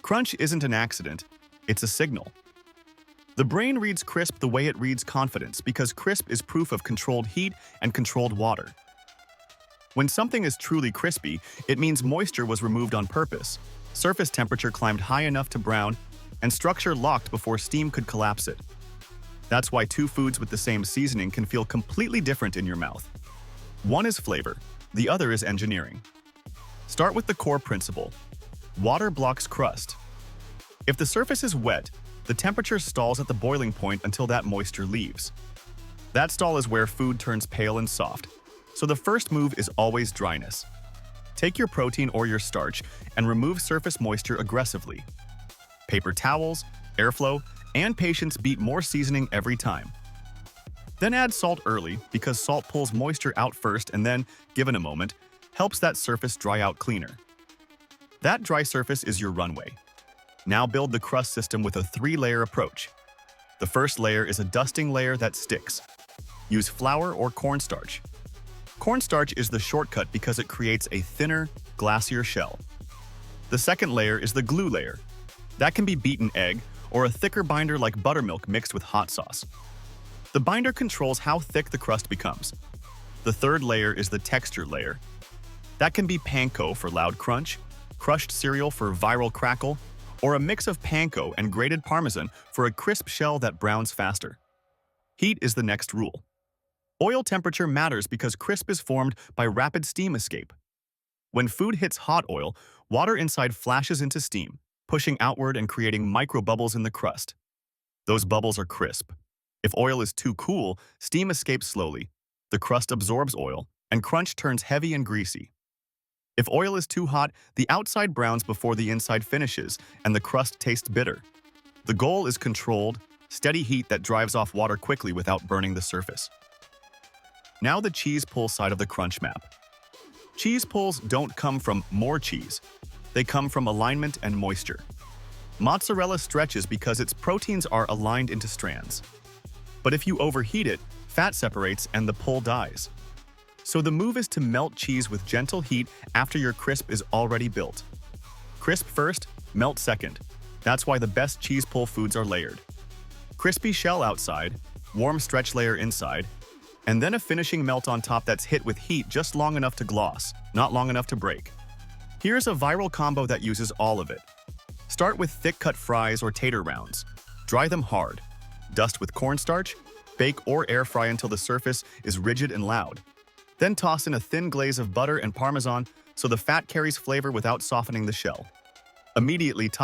Crunch isn't an accident, it's a signal. The brain reads crisp the way it reads confidence because crisp is proof of controlled heat and controlled water. When something is truly crispy, it means moisture was removed on purpose, surface temperature climbed high enough to brown, and structure locked before steam could collapse it. That's why two foods with the same seasoning can feel completely different in your mouth. One is flavor, the other is engineering. Start with the core principle. Water blocks crust. If the surface is wet, the temperature stalls at the boiling point until that moisture leaves. That stall is where food turns pale and soft, so the first move is always dryness. Take your protein or your starch and remove surface moisture aggressively. Paper towels, airflow, and patience beat more seasoning every time. Then add salt early because salt pulls moisture out first and then, given a moment, helps that surface dry out cleaner. That dry surface is your runway. Now build the crust system with a 3-layer approach. The first layer is a dusting layer that sticks. Use flour or cornstarch. Cornstarch is the shortcut because it creates a thinner, glassier shell. The second layer is the glue layer. That can be beaten egg or a thicker binder like buttermilk mixed with hot sauce. The binder controls how thick the crust becomes. The third layer is the texture layer. That can be panko for loud crunch, crushed cereal for viral crackle, or a mix of panko and grated parmesan for a crisp shell that browns faster. Heat is the next rule. Oil temperature matters because crisp is formed by rapid steam escape. When food hits hot oil, water inside flashes into steam, pushing outward and creating microbubbles in the crust. Those bubbles are crisp. If oil is too cool, steam escapes slowly, the crust absorbs oil, and crunch turns heavy and greasy. If oil is too hot, the outside browns before the inside finishes, and the crust tastes bitter. The goal is controlled, steady heat that drives off water quickly without burning the surface. Now the cheese pull side of the crunch map. Cheese pulls don't come from more cheese. They come from alignment and moisture. Mozzarella stretches because its proteins are aligned into strands. But if you overheat it, fat separates and the pull dies. So the move is to melt cheese with gentle heat after your crisp is already built. Crisp first, melt second. That's why the best cheese pull foods are layered. Crispy shell outside, warm stretch layer inside, and then a finishing melt on top that's hit with heat just long enough to gloss, not long enough to break. Here's a viral combo that uses all of it. Start with thick-cut fries or tater rounds. Dry them hard. Dust with cornstarch, bake or air fry until the surface is rigid and loud. Then toss in a thin glaze of butter and parmesan so the fat carries flavor without softening the shell. Immediately top